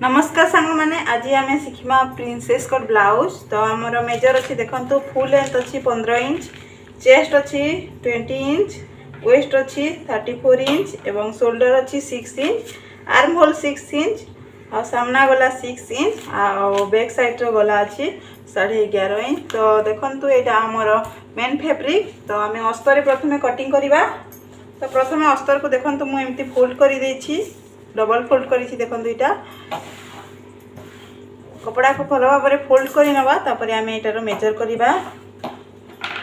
नमस्कार सांग मैंने आज आम शिखिमा प्रिंसेस कट ब्लाउज। तो आमर मेजर अच्छी देखो फुल लेंथ अच्छी 15 इंच, चेस्ट अच्छी 20 इंच, वेस्ट अच्छी 34 इंच एवं शोल्डर अच्छी 6 इंच, आर्म होल 6 इंच आ सामना गला 6 इंच आ बैक साइड रो गला अच्छी 11.5 इंच। तो देखो यहाँ आमर मेन फैब्रिक। तो आम अस्तर प्रथम कटिंग करवा। तो प्रथम अस्तर को देखो मुझे फोल्ड कर देछि, डबल फोल्ड करी देखो यहाँ कपड़ा को भल भाव में फोल्ड कर आम यार मेजर करवा।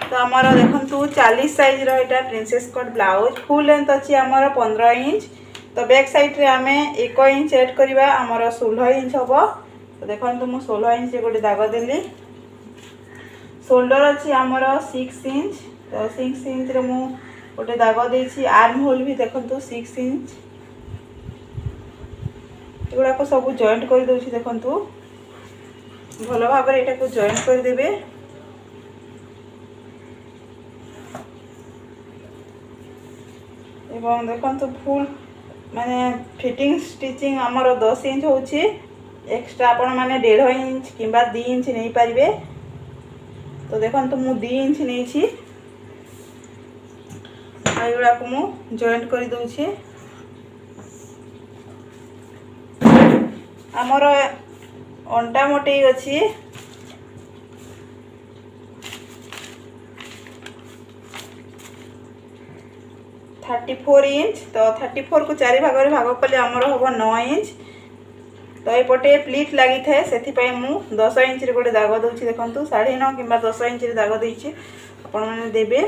तो आमर देखो 40 साइज रहा princess cut blouse full length अच्छी आमर 15 इंच। तो बैक साइड रे आम 1 इंच एड करवा आमर 16 इंच हम। तो देखो मुझे 16 इंच गोटे दाग देली। शोल्डर अच्छी आमर 6 इंच। तो 6 इंच रे मु गोटे दाग देछि। आर्म होल भी देखो 6 इंच। एगुड़ा सब जॉइंट कर दूसरी देखो भल भाव में यहाँ जॉइंट करदे। एवं देखो फुल माने फिटिंग स्टिचिंग आमर 10 इंच होची। एक्स्ट्रा आपण माने 1.5 इंच कि 2 इंच नहीं पारे। तो देखो मु 2 इंच नहीं एगुड़ा को मु जॉइंट कर दूची। आमर अंटा मोटे अच्छी 34 इंच। तो 34 को 4 भाग में भाग कले आमर हम 9 इंच। तो ये पटे प्लीट लगी थाए से मु 10 इंच रे गोटे दाग दूसरी देखो 9.5 कि 10 इंच रे दाग देछि आपण माने देबे।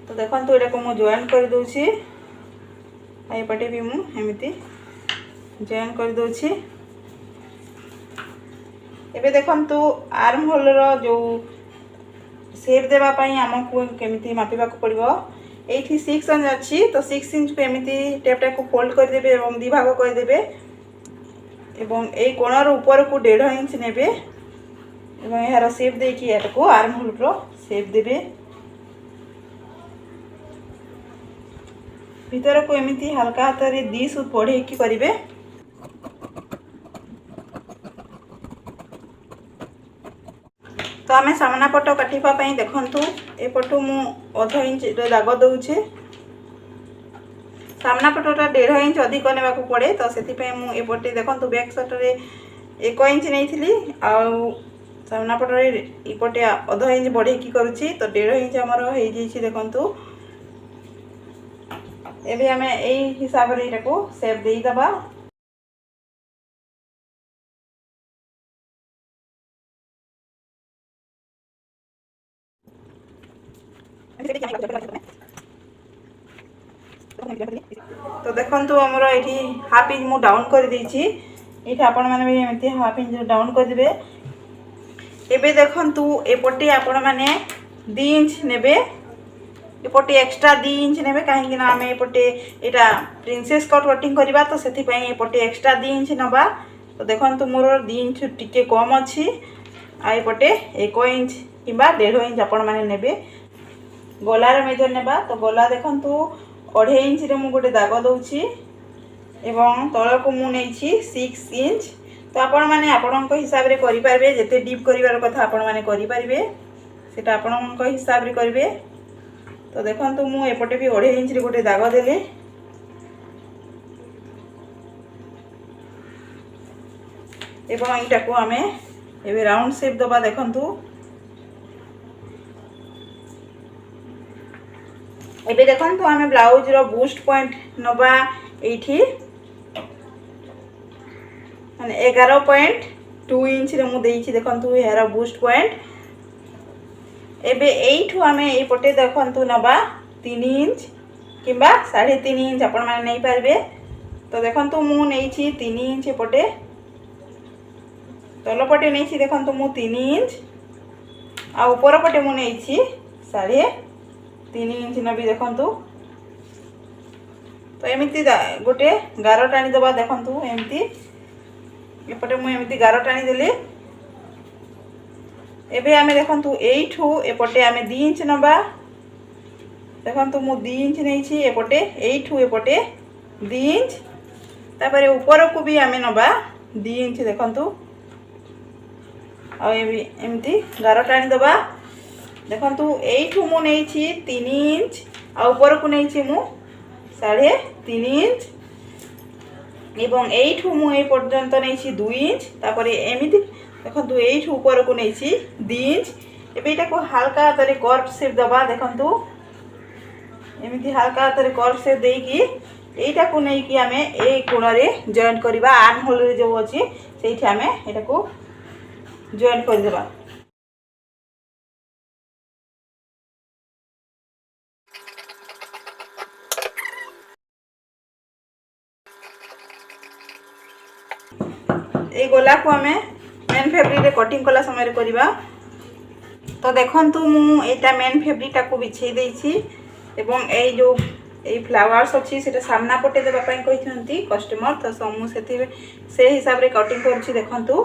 तो देखो यहाँ को मु जॉइन कर दूसरी ये पटे भी मु एमती जॉइन कर दूसरी। एबे देखो आर्म होल रो जो शेप देवाई आमको केमी मापिबा पड़ो। ये 6 इंच अच्छी। तो 6 इंच को एमती टेपटा को फोल्ड करदे और 2 भाग करदे एवं ये कोणर ऊपर को 1.5 इंच नेबे एवं यार शेप देकी को आर्म होल रो शेप देबे। भीतर को एमती हल्का हाथ में 2 सूत बढ़े करेंगे। तो आम सामना पट काटापी देखु एपटू मु 1/2 इंच दाग दूचे। सामना पटा 1.5 इंच अधिक ने पड़े। तो से मुझे देखो बैक सटरे 1 इंच नहीं सामना पटे इपटे 1/2 इंच बढ़े करुच्ची। तो 1.5 इंच आमर हो देखु। एबे आम यही हिसाब से यहाँ सेप देदबा। तो देखो आमर ये हाफ इंच मु डाउन कर देछि। ये आपण मैंने भी एमती हाफ इंच डाउन करदे। एबे देखो एपटे आपण मैंने 2 इंच नेबे एपटे एक्स्ट्रा 2 इंच नेबे कहीं आम एपटे यहाँ प्रिंसेस कट कटिंग करवा। तो से एपटे एक्स्ट्रा 2 इंच नवा। तो देखो मोर 2 इंच टिके कम अच्छी आईपटे 1 इंच कि 1.5 इंच आपण मैंने नेबे। गलार मेजर नेबा। तो गला देखो 2.5 इंच रे मु गोटे दाग दूची एवं तल को मु नहीं 6 इंच। तो आपण मैंने आपण हिसाब से करें जिते डीप कर कथा आपण मैंने करेंगे सेटा आपण हिसाब से करेंगे। तो देखो मु एपटे भी 2.5 इंच रे गोटे दाग देली। एवं यहाँ को आम ए राउंड शेप दबा। देखु एबे देखो आम ब्लाउज रो बूस्ट पॉइंट नवा ये माने 11.2 इंच रे मु देइछि। देखो यार बूस्ट पॉइंट एबे एठू आम एपटे देखो नवा 3 इंच कि 3.5 इंच आपण माने नहीं पारबे। तो देखो मु नहीं 3 इंच एपटे तल पटे नहीं देखो मु 3 इंच आ ऊपर पटे मु नहीं 3.5 इंच नबी देखु। तो एमती गोटे गार टाणी दबा। देखु एमती एपटे मुझे गार टाणी देली। एबे आमे देखु एठू एपटे आमे 2 इंच नबा। देखु मु 2 इंच नहीं एपटे एठू एपटे 2 इंच तापर ऊपर को भी आम नवा 2 इंच देखु आमती गार टाणी दबा देखु यू मुझे 3 इंच आपर को नहीं मु 3.5 इंच एवं यू मुझे पर्यंत नहीं 2 इंच तापर एमती देखु यू ऊपर को नहीं 2 इंच एटा को हल्का हाथ कर्व शेप दबा देखु एमती हल्का हाथ कर्व शेप देकी यहीटा को लेकिन आम ए कोण में जॉइंट करवा आर्म होल जो अच्छी से आम यहाँ को जॉइंट करदेबा ये गला को आम मेन फैब्रिक कटिंग कला समय करवा तो देखु मुझा मेन फैब्रिक को बिछे देती एवं ए जो ये फ्लावर्स अच्छी से सामना पटे देवाई कस्टमर तो मुझे से हिसाब से कटिंग कर देखु